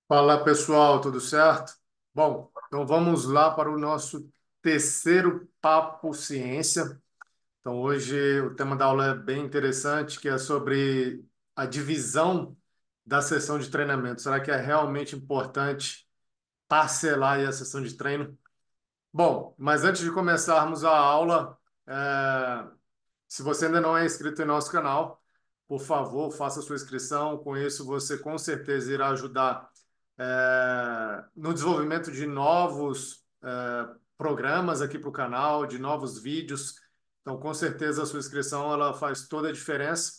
Fala pessoal, tudo certo? Bom, então vamos lá para o nosso terceiro Papo Ciência. Então hoje o tema da aula é bem interessante, que é sobre a divisão da sessão de treinamento. Será que é realmente importante parcelar aí a sessão de treino? Bom, mas antes de começarmos a aula, se você ainda não é inscrito em nosso canal, por favor, faça sua inscrição. Com isso, você com certeza irá ajudar no desenvolvimento de novos programas aqui para o canal, de novos vídeos. Então, com certeza, a sua inscrição ela faz toda a diferença.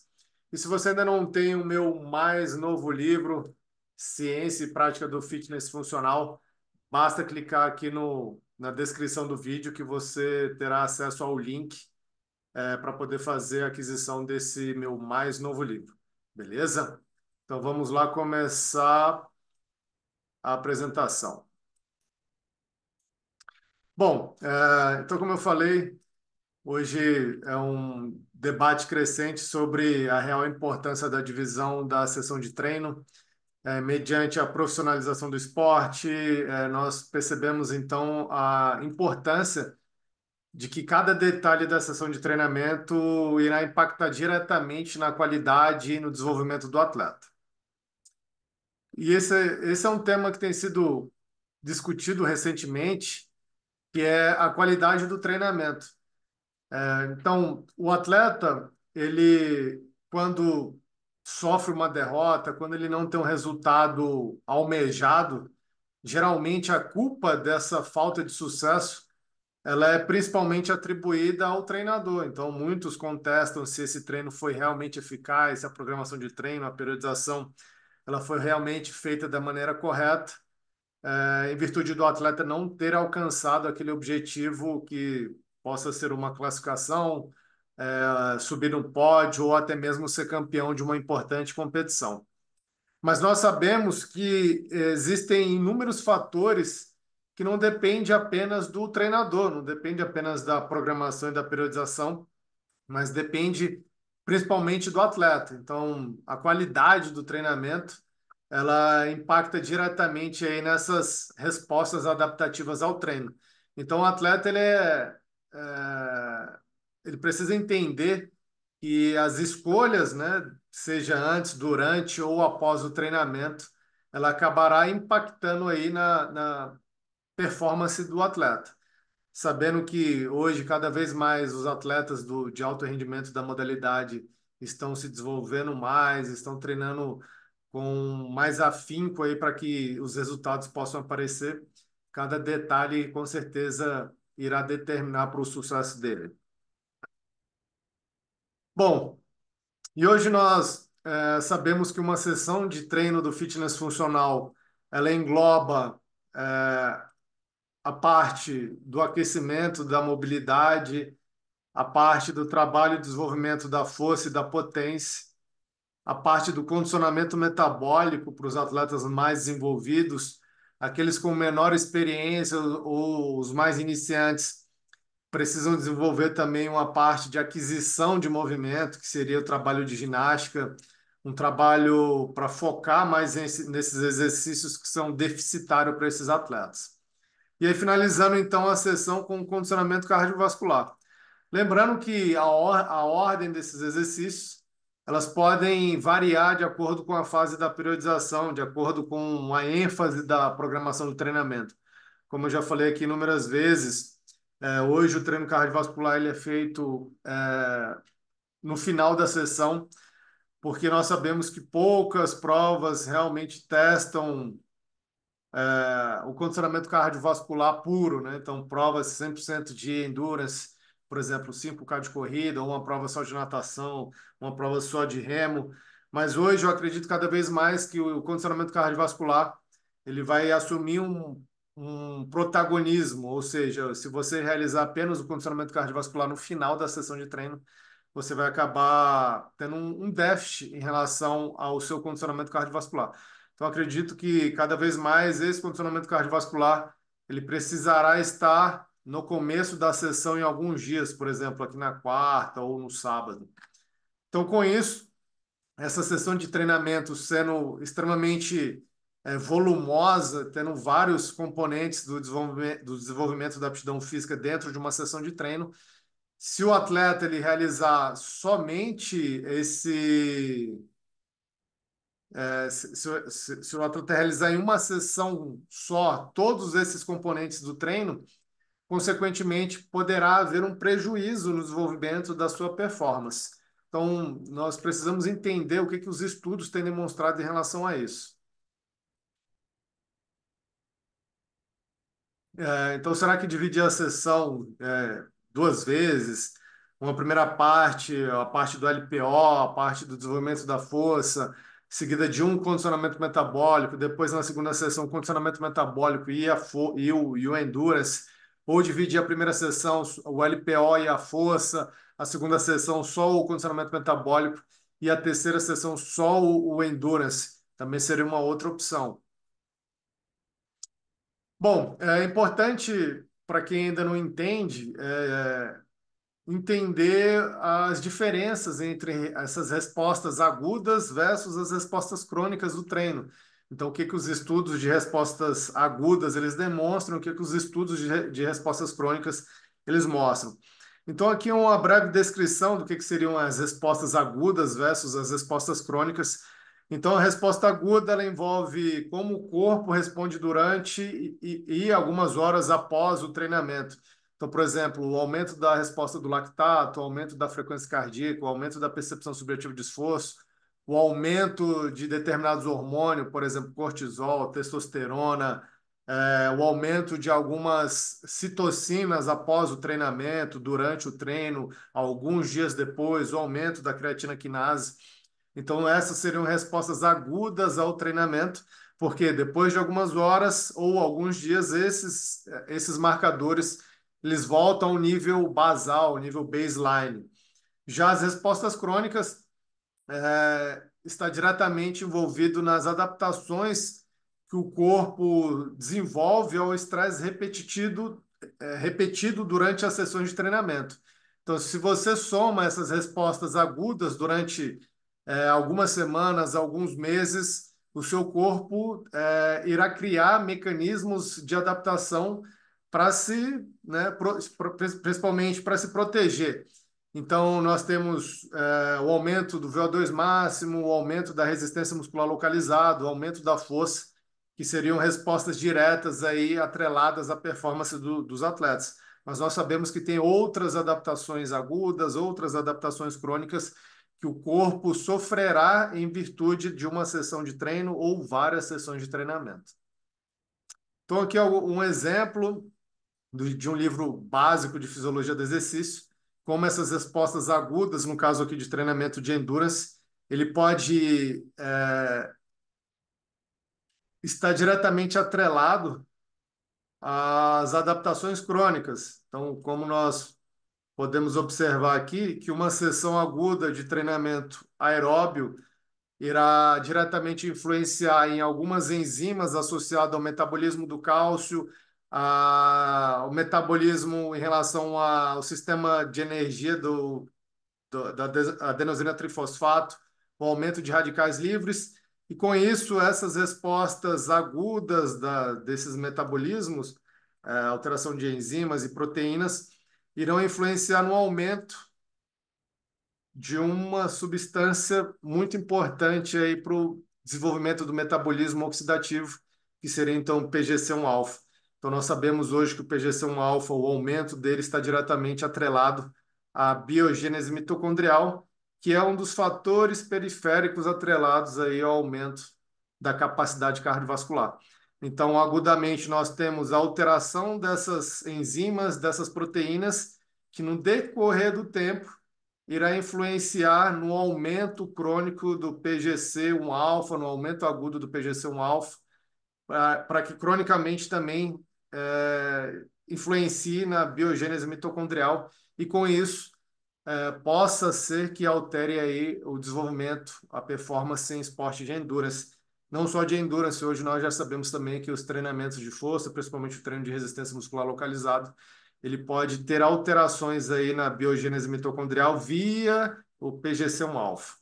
E se você ainda não tem o meu mais novo livro, Ciência e Prática do Fitness Funcional, basta clicar aqui na descrição do vídeo que você terá acesso ao link para poder fazer a aquisição desse meu mais novo livro. Beleza? Então vamos lá começar a apresentação. Bom, então como eu falei, hoje é um debate crescente sobre a real importância da divisão da sessão de treino. Mediante a profissionalização do esporte, nós percebemos então a importância de que cada detalhe da sessão de treinamento irá impactar diretamente na qualidade e no desenvolvimento do atleta. E esse é um tema que tem sido discutido recentemente, que é a qualidade do treinamento. Então, o atleta, ele, quando sofre uma derrota, quando ele não tem um resultado almejado, geralmente a culpa dessa falta de sucesso ela é principalmente atribuída ao treinador. Então, muitos contestam se esse treino foi realmente eficaz, se a programação de treino, a periodização, ela foi realmente feita da maneira correta, em virtude do atleta não ter alcançado aquele objetivo que possa ser uma classificação, subir no pódio ou até mesmo ser campeão de uma importante competição. Mas nós sabemos que existem inúmeros fatores que não dependem apenas do treinador, não depende apenas da programação e da periodização, mas depende principalmente do atleta. Então, a qualidade do treinamento, ela impacta diretamente aí nessas respostas adaptativas ao treino. Então, o atleta ele precisa entender que as escolhas, né, seja antes, durante ou após o treinamento, ela acabará impactando aí na performance do atleta. Sabendo que hoje, cada vez mais, os atletas de alto rendimento da modalidade estão se desenvolvendo mais, estão treinando com mais afinco aí para que os resultados possam aparecer. Cada detalhe, com certeza, irá determinar para o sucesso dele. Bom, e hoje nós sabemos que uma sessão de treino do fitness funcional, ela engloba a parte do aquecimento, da mobilidade, a parte do trabalho e desenvolvimento da força e da potência, a parte do condicionamento metabólico para os atletas mais desenvolvidos, aqueles com menor experiência ou os mais iniciantes precisam desenvolver também uma parte de aquisição de movimento, que seria o trabalho de ginástica, um trabalho para focar mais nesses exercícios que são deficitários para esses atletas. E aí, finalizando então a sessão com o condicionamento cardiovascular. Lembrando que a ordem desses exercícios, elas podem variar de acordo com a fase da periodização, de acordo com a ênfase da programação do treinamento. Como eu já falei aqui inúmeras vezes, hoje o treino cardiovascular ele é feito no final da sessão, porque nós sabemos que poucas provas realmente testam o condicionamento cardiovascular puro, né? Então, provas 100% de endurance, por exemplo, 5K de corrida, ou uma prova só de natação, uma prova só de remo. Mas hoje eu acredito cada vez mais que o condicionamento cardiovascular ele vai assumir um protagonismo, ou seja, se você realizar apenas o condicionamento cardiovascular no final da sessão de treino, você vai acabar tendo um déficit em relação ao seu condicionamento cardiovascular. Então, acredito que cada vez mais esse condicionamento cardiovascular ele precisará estar no começo da sessão em alguns dias, por exemplo, aqui na quarta ou no sábado. Então, com isso, essa sessão de treinamento sendo extremamente volumosa, tendo vários componentes do desenvolvimento da aptidão física dentro de uma sessão de treino. Se o atleta ele realizar somente se o atleta realizar em uma sessão só todos esses componentes do treino, consequentemente, poderá haver um prejuízo no desenvolvimento da sua performance. Então, nós precisamos entender o que os estudos têm demonstrado em relação a isso. Então, será que dividir a sessão duas vezes? Uma primeira parte, a parte do LPO, a parte do desenvolvimento da força, seguida de um condicionamento metabólico, depois na segunda sessão, condicionamento metabólico e o endurance, ou dividir a primeira sessão, o LPO e a força, a segunda sessão só o condicionamento metabólico e a terceira sessão só o endurance, também seria uma outra opção. Bom, é importante para quem ainda não entende, entender as diferenças entre essas respostas agudas versus as respostas crônicas do treino. Então, o que os estudos de respostas agudas eles demonstram, o que os estudos de respostas crônicas eles mostram. Então, aqui é uma breve descrição do que seriam as respostas agudas versus as respostas crônicas. Então, a resposta aguda ela envolve como o corpo responde durante e algumas horas após o treinamento. Então, por exemplo, o aumento da resposta do lactato, o aumento da frequência cardíaca, o aumento da percepção subjetiva de esforço, o aumento de determinados hormônios, por exemplo, cortisol, testosterona, o aumento de algumas citocinas após o treinamento, durante o treino, alguns dias depois, o aumento da creatina quinase. Então, essas seriam respostas agudas ao treinamento, porque depois de algumas horas ou alguns dias, esses marcadores eles voltam ao nível basal, ao nível baseline. Já as respostas crônicas está diretamente envolvido nas adaptações que o corpo desenvolve ao estresse repetido durante as sessões de treinamento. Então, se você soma essas respostas agudas durante algumas semanas, alguns meses, o seu corpo irá criar mecanismos de adaptação para se, né, principalmente para se proteger. Então, nós temos o aumento do VO2 máximo, o aumento da resistência muscular localizada, o aumento da força, que seriam respostas diretas aí atreladas à performance dos atletas. Mas nós sabemos que tem outras adaptações agudas, outras adaptações crônicas que o corpo sofrerá em virtude de uma sessão de treino ou várias sessões de treinamento. Então, aqui é um exemplo de um livro básico de fisiologia do exercício, como essas respostas agudas, no caso aqui de treinamento de endurance, ele pode estar diretamente atrelado às adaptações crônicas. Então, como nós podemos observar aqui, que uma sessão aguda de treinamento aeróbio irá diretamente influenciar em algumas enzimas associadas ao metabolismo do cálcio, ao metabolismo em relação ao sistema de energia da adenosina trifosfato, o aumento de radicais livres, e com isso, essas respostas agudas desses metabolismos, alteração de enzimas e proteínas, irão influenciar no aumento de uma substância muito importante aí para o desenvolvimento do metabolismo oxidativo, que seria então o PGC1-alfa. Então nós sabemos hoje que o PGC1-alfa, o aumento dele está diretamente atrelado à biogênese mitocondrial, que é um dos fatores periféricos atrelados aí ao aumento da capacidade cardiovascular. Então, agudamente, nós temos a alteração dessas enzimas, dessas proteínas, que no decorrer do tempo irá influenciar no aumento crônico do PGC1-alfa, no aumento agudo do PGC1-alfa, para que cronicamente também influencie na biogênese mitocondrial e com isso possa ser que altere aí o desenvolvimento, a performance em esporte de endurance. Não só de endurance, hoje nós já sabemos também que os treinamentos de força, principalmente o treino de resistência muscular localizado, ele pode ter alterações aí na biogênese mitocondrial via o PGC1-alfa.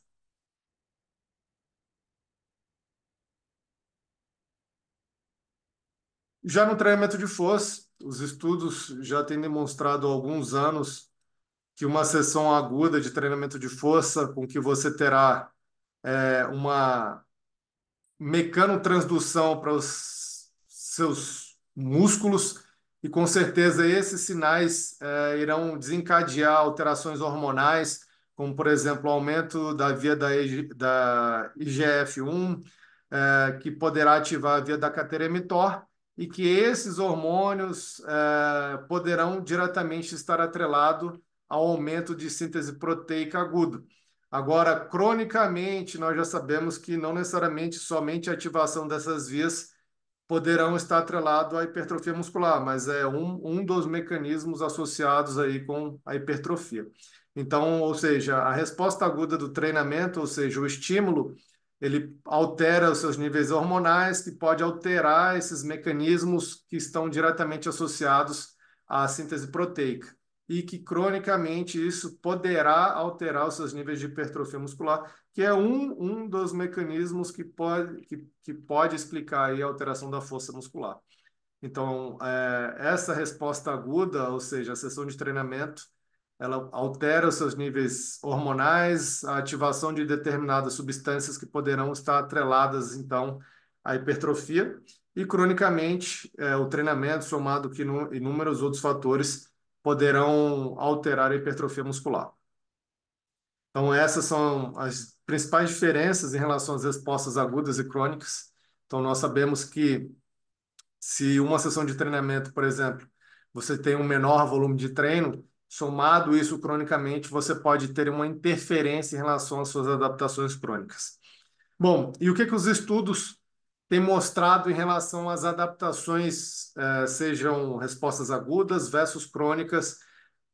Já no treinamento de força, os estudos já têm demonstrado há alguns anos que uma sessão aguda de treinamento de força, com que você terá uma mecanotransdução para os seus músculos, e com certeza esses sinais irão desencadear alterações hormonais, como por exemplo o aumento da via da IGF-1, que poderá ativar a via da cateremitó, e que esses hormônios poderão diretamente estar atrelados ao aumento de síntese proteica agudo. Agora, cronicamente, nós já sabemos que não necessariamente somente a ativação dessas vias poderão estar atrelado à hipertrofia muscular, mas é um dos mecanismos associados aí com a hipertrofia. Então, ou seja, a resposta aguda do treinamento, ou seja, o estímulo, ele altera os seus níveis hormonais, que pode alterar esses mecanismos que estão diretamente associados à síntese proteica. E que cronicamente isso poderá alterar os seus níveis de hipertrofia muscular, que é um dos mecanismos que pode explicar aí a alteração da força muscular. Então, essa resposta aguda, ou seja, a sessão de treinamento, ela altera os seus níveis hormonais, a ativação de determinadas substâncias que poderão estar atreladas, então, à hipertrofia. E, cronicamente, o treinamento, somado que inúmeros outros fatores, poderão alterar a hipertrofia muscular. Então, essas são as principais diferenças em relação às respostas agudas e crônicas. Então, nós sabemos que se uma sessão de treinamento, por exemplo, você tem um menor volume de treino, somado isso cronicamente, você pode ter uma interferência em relação às suas adaptações crônicas. Bom, e o que os estudos têm mostrado em relação às adaptações, sejam respostas agudas versus crônicas,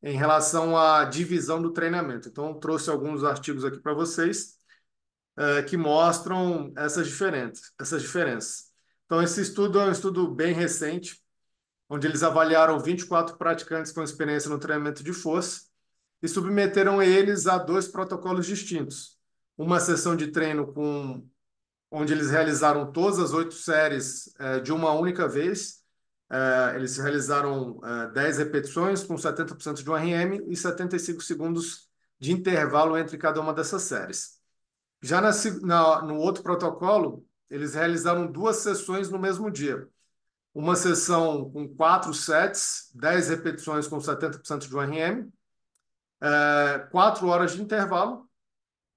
em relação à divisão do treinamento? Então, eu trouxe alguns artigos aqui para vocês, que mostram essas diferenças. Então, esse estudo é um estudo bem recente, onde eles avaliaram 24 praticantes com experiência no treinamento de força e submeteram eles a dois protocolos distintos. Uma sessão de treino onde eles realizaram todas as 8 séries de uma única vez. Eles realizaram 10 repetições com 70% de um RM e 75 segundos de intervalo entre cada uma dessas séries. Já no outro protocolo, eles realizaram 2 sessões no mesmo dia. Uma sessão com 4 sets, 10 repetições com 70% de um RM, 4 horas de intervalo,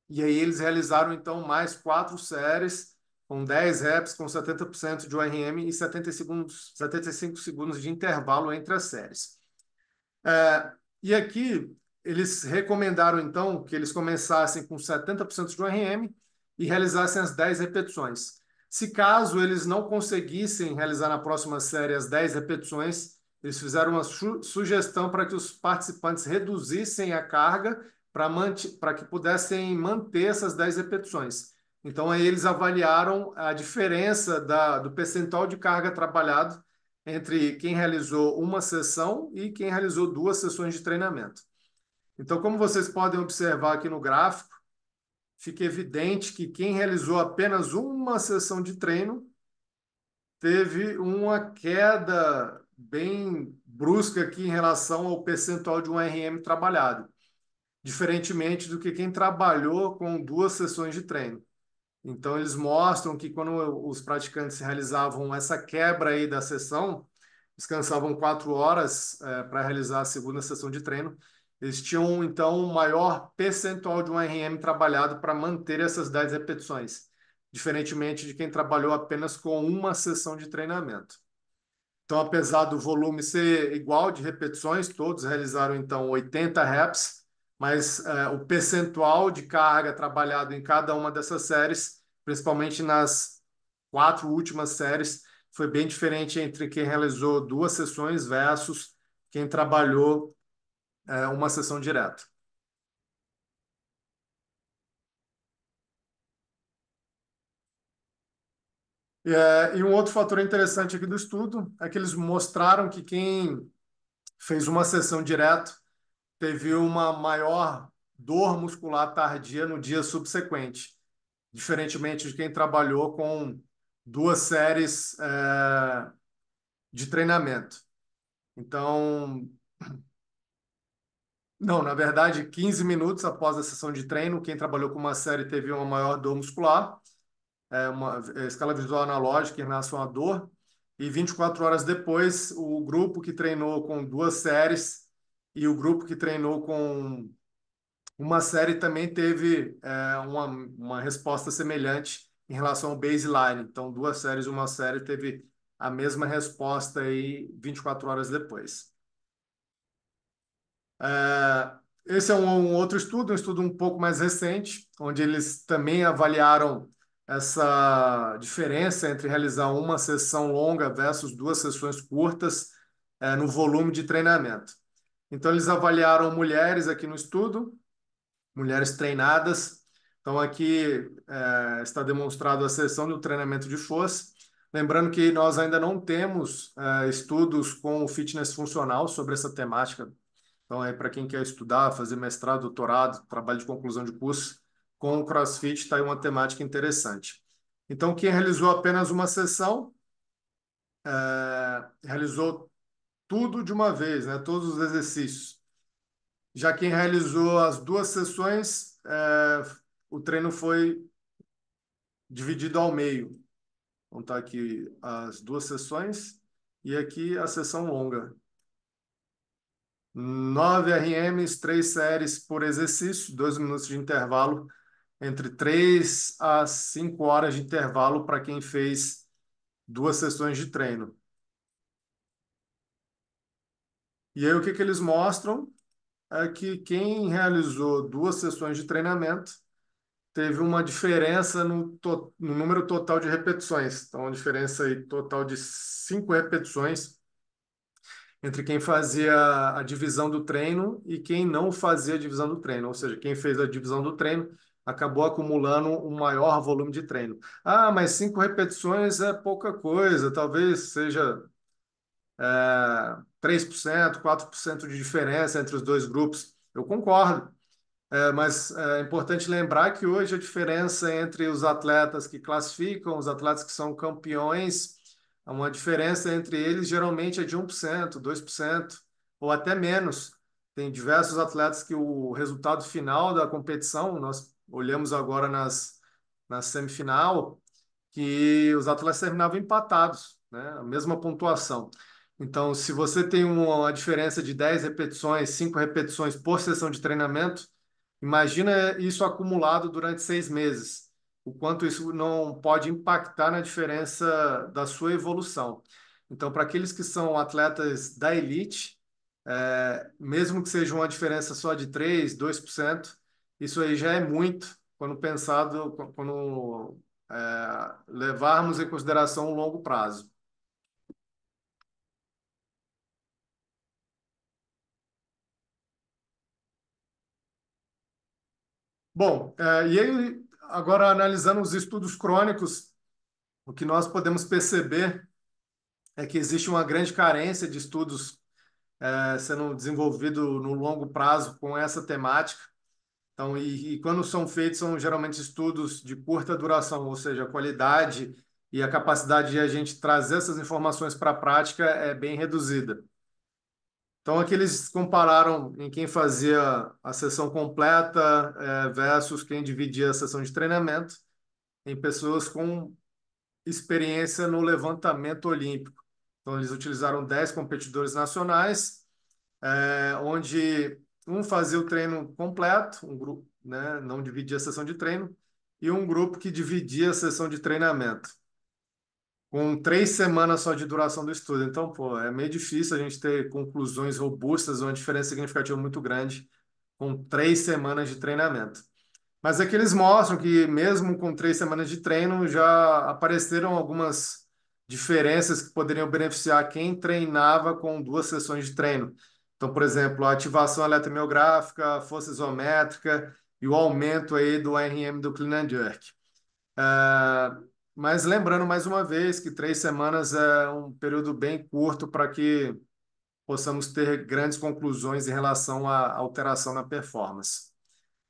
e aí eles realizaram então mais 4 séries com 10 reps com 70% de um RM e 75 segundos de intervalo entre as séries. E aqui eles recomendaram então que eles começassem com 70% de um RM e realizassem as 10 repetições. Se caso eles não conseguissem realizar na próxima série as 10 repetições, eles fizeram uma sugestão para que os participantes reduzissem a carga para que pudessem manter essas 10 repetições. Então, aí eles avaliaram a diferença do percentual de carga trabalhado entre quem realizou uma sessão e quem realizou 2 sessões de treinamento. Então, como vocês podem observar aqui no gráfico, fica evidente que quem realizou apenas uma sessão de treino teve uma queda bem brusca aqui em relação ao percentual de um RM trabalhado, diferentemente do que quem trabalhou com 2 sessões de treino. Então, eles mostram que quando os praticantes realizavam essa quebra aí da sessão, descansavam 4 horas para realizar a segunda sessão de treino, eles tinham, então, um maior percentual de um RM trabalhado para manter essas 10 repetições, diferentemente de quem trabalhou apenas com uma sessão de treinamento. Então, apesar do volume ser igual de repetições, todos realizaram, então, 80 reps, mas o percentual de carga trabalhado em cada uma dessas séries, principalmente nas 4 últimas séries, foi bem diferente entre quem realizou 2 sessões versus quem trabalhou uma sessão direta. E um outro fator interessante aqui do estudo é que eles mostraram que quem fez uma sessão direto teve uma maior dor muscular tardia no dia subsequente, diferentemente de quem trabalhou com 2 séries de treinamento. Então, não, na verdade, 15 minutos após a sessão de treino, quem trabalhou com uma série teve uma maior dor muscular, uma escala visual analógica em relação à dor, e 24 horas depois, o grupo que treinou com duas séries e o grupo que treinou com uma série também teve uma resposta semelhante em relação ao baseline. Então, duas séries, uma série teve a mesma resposta aí 24 horas depois. Esse é um outro estudo, um estudo um pouco mais recente, onde eles também avaliaram essa diferença entre realizar uma sessão longa versus duas sessões curtas, no volume de treinamento. Então, eles avaliaram mulheres aqui no estudo, mulheres treinadas. Então, aqui está demonstrado a sessão do treinamento de força. Lembrando que nós ainda não temos estudos com o fitness funcional sobre essa temática. Então, aí, para quem quer estudar, fazer mestrado, doutorado, trabalho de conclusão de curso, com o CrossFit está aí uma temática interessante. Então, quem realizou apenas uma sessão, realizou tudo de uma vez, né? Todos os exercícios. Já quem realizou as duas sessões, o treino foi dividido ao meio. Então, tá aqui as duas sessões e aqui a sessão longa. 9 RMs, 3 séries por exercício, 2 minutos de intervalo, entre 3 a 5 horas de intervalo para quem fez duas sessões de treino. E aí o que eles mostram é que quem realizou duas sessões de treinamento teve uma diferença no número total de repetições. Então, uma diferença aí total de 5 repetições entre quem fazia a divisão do treino e quem não fazia a divisão do treino. Ou seja, quem fez a divisão do treino acabou acumulando um maior volume de treino. Ah, mas 5 repetições é pouca coisa, talvez seja 3%, 4% de diferença entre os dois grupos. Eu concordo. Mas é importante lembrar que hoje a diferença entre os atletas que classificam, os atletas que são campeões, uma diferença entre eles geralmente é de 1%, 2% ou até menos. Tem diversos atletas que o resultado final da competição, nós olhamos agora na semifinal, que os atletas terminavam empatados, né? A mesma pontuação. Então, se você tem uma diferença de 10 repetições, 5 repetições por sessão de treinamento, imagina isso acumulado durante 6 meses. O quanto isso não pode impactar na diferença da sua evolução. Então, para aqueles que são atletas da elite, mesmo que seja uma diferença só de 3, 2%, isso aí já é muito quando pensado, quando levarmos em consideração o longo prazo. Bom, e aí, agora analisando os estudos crônicos, o que nós podemos perceber é que existe uma grande carência de estudos sendo desenvolvido no longo prazo com essa temática. Então, e quando são feitos, são geralmente estudos de curta duração, ou seja, a qualidade e a capacidade de a gente trazer essas informações para a prática é bem reduzida. Então, aqui eles compararam em quem fazia a sessão completa versus quem dividia a sessão de treinamento em pessoas com experiência no levantamento olímpico. Então, eles utilizaram 10 competidores nacionais, onde um fazia o treino completo, um grupo, né, não dividia a sessão de treino, e um grupo que dividia a sessão de treinamento, com 3 semanas só de duração do estudo. Então, pô, é meio difícil a gente ter conclusões robustas, uma diferença significativa muito grande, com 3 semanas de treinamento. Mas é que eles mostram que, mesmo com 3 semanas de treino, já apareceram algumas diferenças que poderiam beneficiar quem treinava com duas sessões de treino. Então, por exemplo, a ativação eletromiográfica, a força isométrica e o aumento aí do RM do clean and jerk. Mas lembrando mais uma vez que 3 semanas é um período bem curto para que possamos ter grandes conclusões em relação à alteração na performance.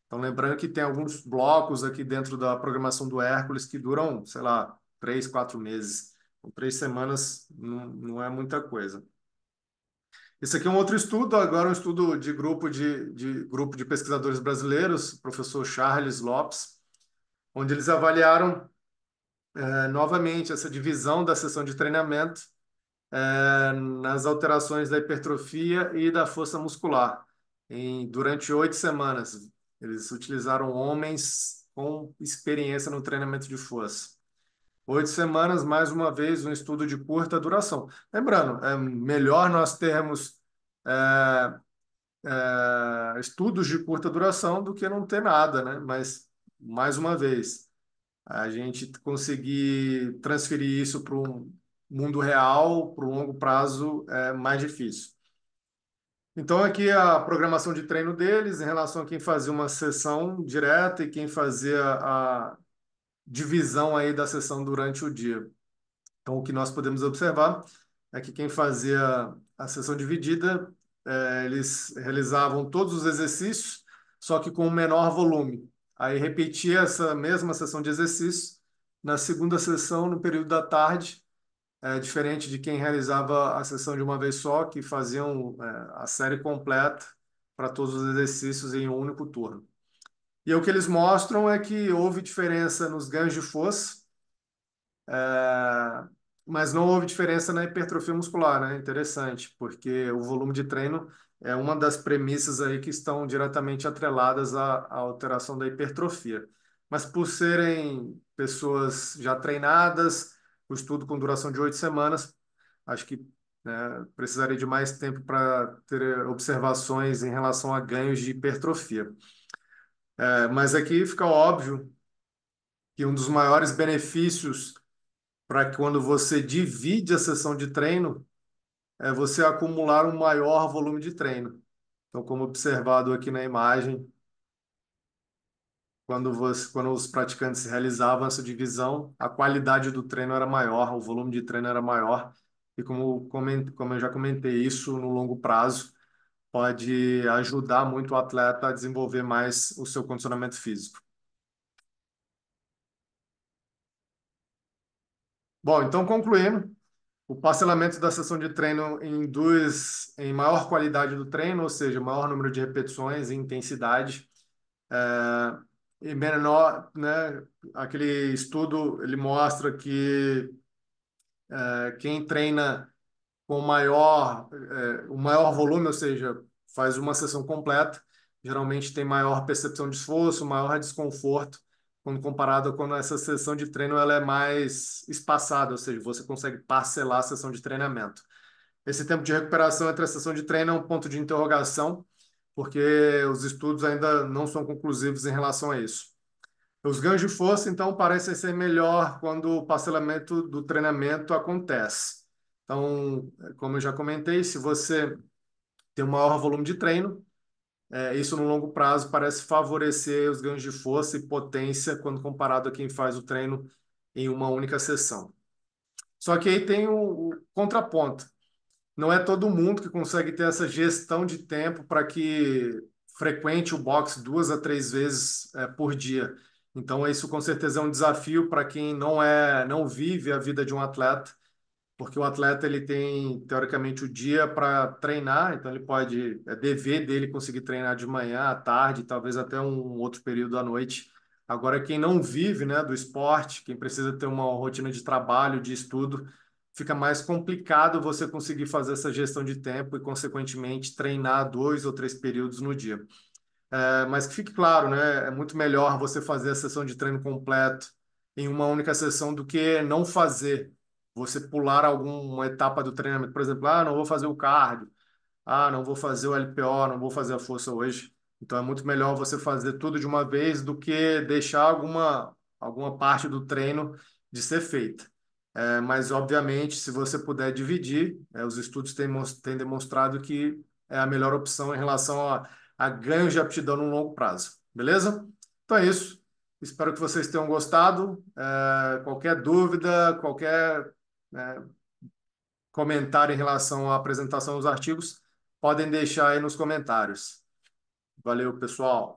Então, lembrando que tem alguns blocos aqui dentro da programação do Hércules que duram, sei lá, 3, 4 meses. Então, 3 semanas não é muita coisa. Esse aqui é um outro estudo, agora um estudo de grupo de pesquisadores brasileiros, professor Charles Lopes, onde eles avaliaram novamente essa divisão da sessão de treinamento nas alterações da hipertrofia e da força muscular durante 8 semanas. Eles utilizaram homens com experiência no treinamento de força. 8 semanas, mais uma vez, um estudo de curta duração. Lembrando, é melhor nós termos é, estudos de curta duração do que não ter nada, né? Mas, mais uma vez, a gente conseguir transferir isso para um mundo real, para o longo prazo, é mais difícil. Então, aqui a programação de treino deles, em relação a quem fazia uma sessão direta e quem fazia a divisão aí da sessão durante o dia. Então, o que nós podemos observar é que quem fazia a sessão dividida, eles realizavam todos os exercícios, só que com um menor volume. Aí repetia essa mesma sessão de exercício na segunda sessão, no período da tarde, diferente de quem realizava a sessão de uma vez só, que faziam a série completa para todos os exercícios em um único turno. E o que eles mostram é que houve diferença nos ganhos de força, é, mas não houve diferença na hipertrofia muscular, né? Interessante, porque o volume de treino é uma das premissas aí que estão diretamente atreladas à alteração da hipertrofia. Mas por serem pessoas já treinadas, o estudo com duração de 8 semanas, acho que precisaria de mais tempo para ter observações em relação a ganhos de hipertrofia. Mas aqui fica óbvio que um dos maiores benefícios para quando você divide a sessão de treino, é você acumular um maior volume de treino. Então, como observado aqui na imagem, quando os praticantes realizavam essa divisão, a qualidade do treino era maior, o volume de treino era maior, e como eu já comentei, isso no longo prazo pode ajudar muito o atleta a desenvolver mais o seu condicionamento físico. Bom, então concluindo, o parcelamento da sessão de treino induz em maior qualidade do treino, ou seja, maior número de repetições e intensidade, é, e menor, né? Aquele estudo ele mostra que quem treina com o maior volume, ou seja, faz uma sessão completa, geralmente tem maior percepção de esforço, maior desconforto, quando comparado quando essa sessão de treino ela é mais espaçada, ou seja, você consegue parcelar a sessão de treinamento. Esse tempo de recuperação entre a sessão de treino é um ponto de interrogação, porque os estudos ainda não são conclusivos em relação a isso. Os ganhos de força, então, parecem ser melhor quando o parcelamento do treinamento acontece. Então, como eu já comentei, se você tem um maior volume de treino, isso no longo prazo parece favorecer os ganhos de força e potência quando comparado a quem faz o treino em uma única sessão. Só que aí tem o contraponto. Não é todo mundo que consegue ter essa gestão de tempo para que frequente o box 2 a 3 vezes por dia. Então, isso com certeza é um desafio para quem não vive a vida de um atleta, porque o atleta ele tem teoricamente o dia para treinar, então ele pode, é dever dele conseguir treinar de manhã, à tarde, talvez até um outro período à noite. Agora, quem não vive, né, do esporte, quem precisa ter uma rotina de trabalho, de estudo, fica mais complicado você conseguir fazer essa gestão de tempo e, consequentemente, treinar 2 ou 3 períodos no dia. Mas que fique claro, né? É muito melhor você fazer a sessão de treino completo em uma única sessão do que não fazer. Você pular alguma etapa do treinamento, por exemplo, não vou fazer o cardio, não vou fazer o LPO, não vou fazer a força hoje. Então é muito melhor você fazer tudo de uma vez do que deixar alguma parte do treino de ser feita. Mas, obviamente, se você puder dividir, os estudos têm demonstrado que é a melhor opção em relação a ganhos de aptidão no longo prazo. Beleza? Então é isso. Espero que vocês tenham gostado. Qualquer dúvida, qualquer comentário em relação à apresentação dos artigos, podem deixar aí nos comentários. Valeu, pessoal.